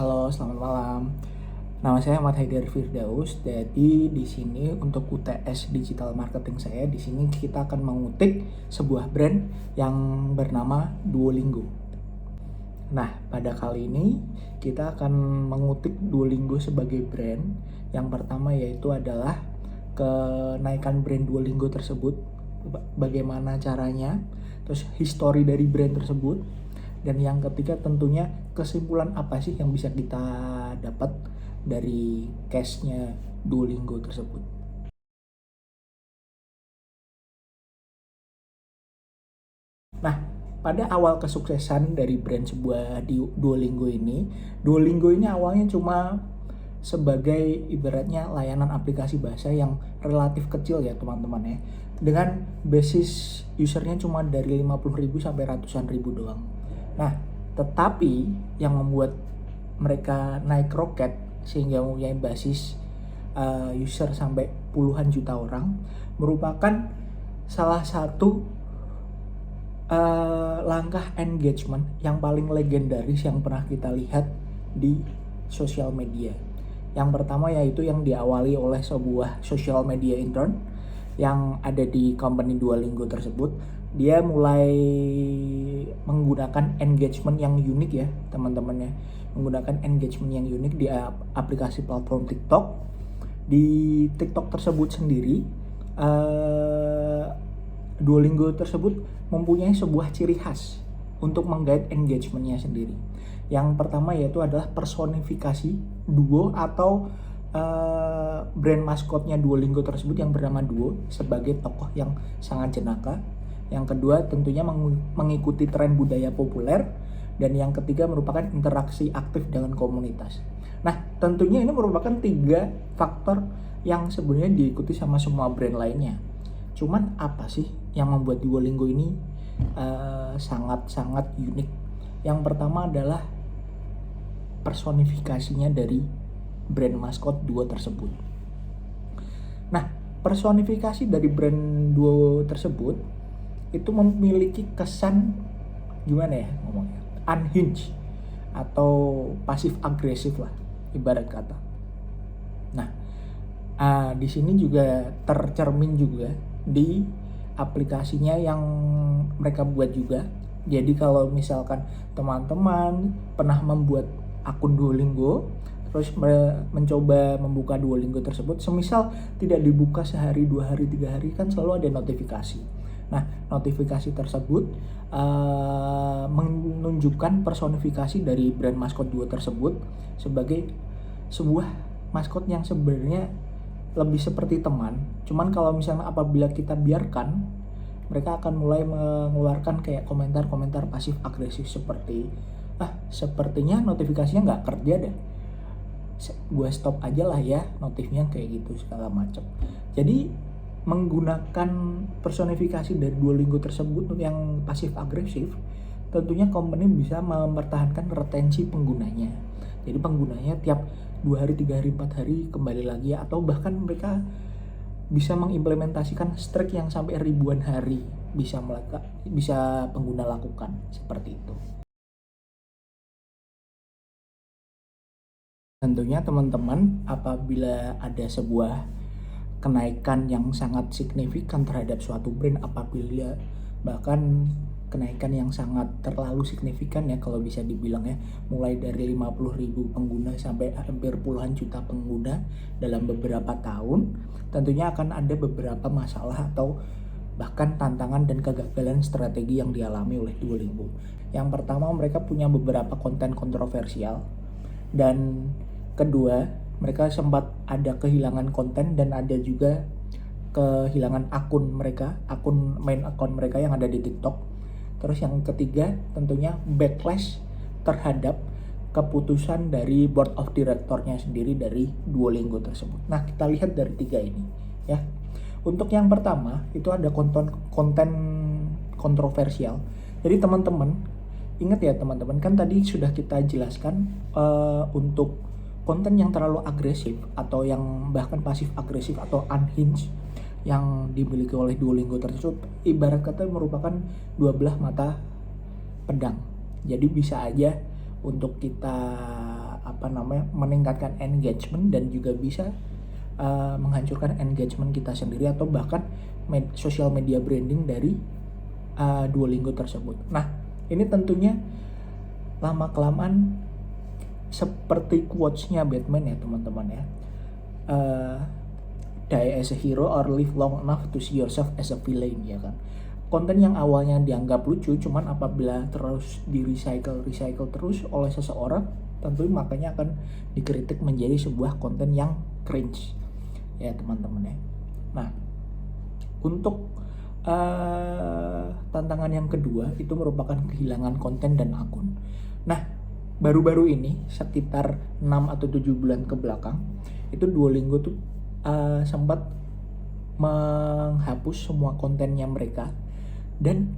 Halo, selamat malam. Nama saya Ahmad Haidar Firdaus. Jadi di sini untuk UTS Digital Marketing saya, di sini kita akan mengutik sebuah brand yang bernama Duolingo. Nah, pada kali ini kita akan mengutik Duolingo sebagai brand. Yang pertama yaitu adalah kenaikan brand Duolingo tersebut, bagaimana caranya, terus history dari brand tersebut, dan yang ketiga tentunya kesimpulan apa sih yang bisa kita dapat dari case-nya Duolingo tersebut. Nah, pada awal kesuksesan dari brand sebuah Duolingo ini awalnya cuma sebagai ibaratnya layanan aplikasi bahasa yang relatif kecil ya teman-teman ya. Dengan basis usernya cuma dari 50.000 sampai ratusan ribu doang. Nah, tetapi yang membuat mereka naik roket sehingga mempunyai basis user sampai puluhan juta orang merupakan salah satu langkah engagement yang paling legendaris yang pernah kita lihat di sosial media. Yang pertama yaitu yang diawali oleh sebuah social media intern yang ada di company Duolingo tersebut. Dia mulai menggunakan engagement yang unik ya teman-teman ya, menggunakan engagement yang unik di aplikasi platform TikTok. Di TikTok tersebut sendiri Duolingo tersebut mempunyai sebuah ciri khas untuk menggait engagementnya sendiri. Yang pertama yaitu adalah personifikasi Duo atau brand maskotnya Duolingo tersebut yang bernama Duo sebagai tokoh yang sangat jenaka. Yang kedua tentunya mengikuti tren budaya populer. Dan yang ketiga merupakan interaksi aktif dengan komunitas. Nah, tentunya ini merupakan 3 faktor yang sebenarnya diikuti sama semua brand lainnya. Cuman apa sih yang membuat Duolingo ini sangat-sangat unik? Yang pertama adalah personifikasinya dari brand maskot Duo tersebut. Nah, personifikasi dari brand Duo tersebut itu memiliki kesan gimana ya ngomongnya, unhinged atau pasif agresif lah ibarat kata. Nah, di sini juga tercermin juga di aplikasinya yang mereka buat juga. Jadi kalau misalkan teman-teman pernah membuat akun Duolingo terus mencoba membuka Duolingo tersebut, semisal tidak dibuka sehari, 2 hari, 3 hari, kan selalu ada notifikasi. Nah, notifikasi tersebut menunjukkan personifikasi dari brand maskot Duo tersebut sebagai sebuah maskot yang sebenarnya lebih seperti teman. Cuman kalau misalnya apabila kita biarkan, mereka akan mulai mengeluarkan kayak komentar-komentar pasif agresif seperti sepertinya notifikasinya nggak kerja deh, gue stop aja lah ya notifnya, kayak gitu segala macam. Jadi menggunakan personifikasi dari Duolingo tersebut yang pasif agresif, tentunya company bisa mempertahankan retensi penggunanya. Jadi penggunanya tiap 2 hari, 3 hari, 4 hari kembali lagi, atau bahkan mereka bisa mengimplementasikan streak yang sampai ribuan hari bisa pengguna lakukan seperti itu. Tentunya teman-teman, apabila ada sebuah kenaikan yang sangat signifikan terhadap suatu brand, apabila bahkan kenaikan yang sangat terlalu signifikan ya kalau bisa dibilang ya, mulai dari 50.000 pengguna sampai hampir puluhan juta pengguna dalam beberapa tahun, tentunya akan ada beberapa masalah atau bahkan tantangan dan kegagalan strategi yang dialami oleh Duolingo. Yang pertama, mereka punya beberapa konten kontroversial, dan kedua, mereka sempat ada kehilangan konten dan ada juga kehilangan main akun mereka yang ada di TikTok. Terus yang ketiga, tentunya backlash terhadap keputusan dari board of directornya sendiri dari Duolingo tersebut. Nah, kita lihat dari 3 ini ya. Untuk yang pertama, itu ada konten kontroversial. Jadi teman-teman, ingat ya teman-teman, kan tadi sudah kita jelaskan untuk konten yang terlalu agresif atau yang bahkan pasif agresif atau unhinged yang dimiliki oleh Duolingo tersebut ibarat kata merupakan 12 mata pedang. Jadi bisa aja untuk kita meningkatkan engagement dan juga bisa menghancurkan engagement kita sendiri atau bahkan social media branding dari Duolingo tersebut. Nah, ini tentunya lama-kelamaan seperti quotes-nya Batman ya teman-teman ya. Die as a hero or live long enough to see yourself as a villain, ya kan. Konten yang awalnya dianggap lucu cuman apabila terus recycle terus oleh seseorang, tentu makanya akan dikritik menjadi sebuah konten yang cringe ya teman-teman ya. Nah, untuk tantangan yang kedua itu merupakan kehilangan konten dan akun. Nah, baru-baru ini sekitar 6 atau 7 bulan ke belakang itu Duolingo tuh sempat menghapus semua kontennya mereka, dan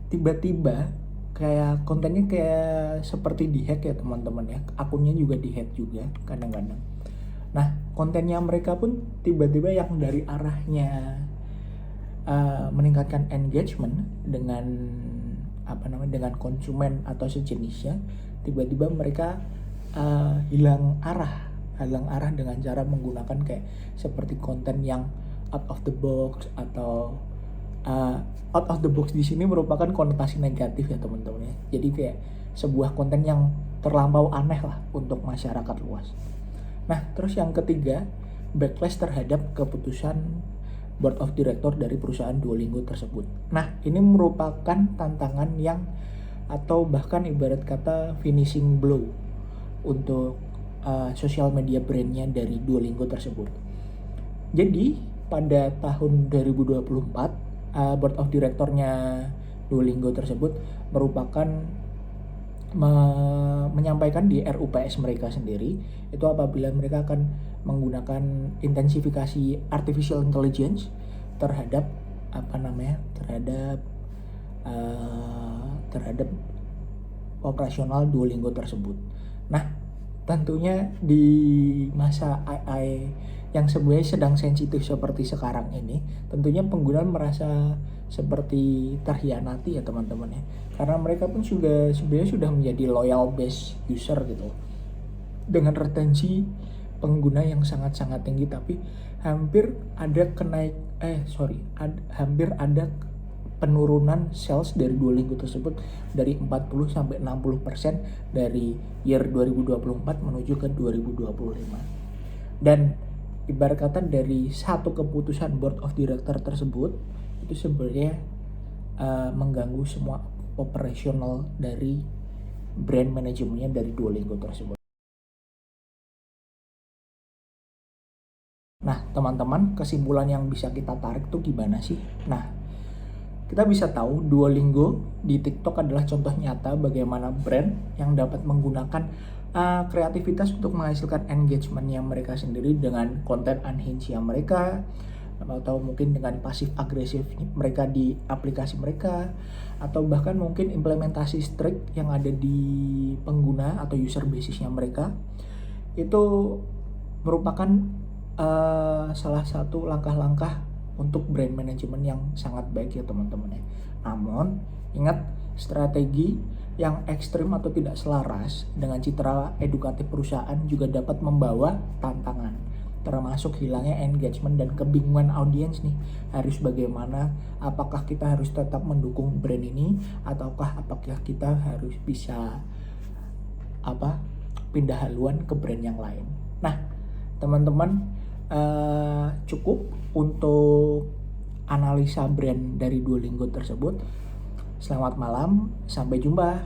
tiba-tiba kayak kontennya kayak seperti dihack ya teman-teman ya, akunnya juga dihack juga kadang-kadang. Nah, kontennya mereka pun tiba-tiba yang dari arahnya meningkatkan engagement dengan dengan konsumen atau sejenisnya, tiba-tiba mereka hilang arah dengan cara menggunakan kayak seperti konten yang out of the box atau out of the box di sini merupakan konotasi negatif ya teman-teman ya. Jadi kayak sebuah konten yang terlampau aneh lah untuk masyarakat luas. Nah, terus yang ketiga, backlash terhadap keputusan board of director dari perusahaan Duolingo tersebut. Nah, ini merupakan tantangan yang atau bahkan ibarat kata finishing blow untuk social media brandnya dari Duolingo tersebut. Jadi pada tahun 2024 board of directornya Duolingo tersebut merupakan menyampaikan di RUPS mereka sendiri itu apabila mereka akan menggunakan intensifikasi artificial intelligence terhadap terhadap operasional Duolingo tersebut. Nah, tentunya di masa AI yang sebenarnya sedang sensitif seperti sekarang ini, tentunya pengguna merasa seperti terhianati ya teman-teman ya, karena mereka pun juga sebenarnya sudah menjadi loyal base user gitu dengan retensi pengguna yang sangat-sangat tinggi, tapi hampir ada penurunan sales dari Duolingo tersebut dari 40 sampai 60% dari year 2024 menuju ke 2025. Dan ibarat kata dari satu keputusan board of director tersebut itu sebenarnya mengganggu semua operasional dari brand manajemennya dari Duolingo tersebut. Nah, teman-teman, kesimpulan yang bisa kita tarik tuh gimana sih? Nah, kita bisa tahu Duolingo di TikTok adalah contoh nyata bagaimana brand yang dapat menggunakan kreativitas untuk menghasilkan engagement yang mereka sendiri dengan konten unhinged yang mereka, atau mungkin dengan pasif agresif mereka di aplikasi mereka, atau bahkan mungkin implementasi strict yang ada di pengguna atau user basisnya mereka. Itu merupakan salah satu langkah-langkah untuk brand management yang sangat baik ya teman-teman ya. Namun ingat, strategi yang ekstrim atau tidak selaras dengan citra edukatif perusahaan juga dapat membawa tantangan, termasuk hilangnya engagement dan kebingungan audiens nih. Harus bagaimana, apakah kita harus tetap mendukung brand ini ataukah apakah kita harus bisa pindah haluan ke brand yang lain. Nah, teman-teman, cukup untuk analisa brand dari Duolingo tersebut. Selamat malam, sampai jumpa.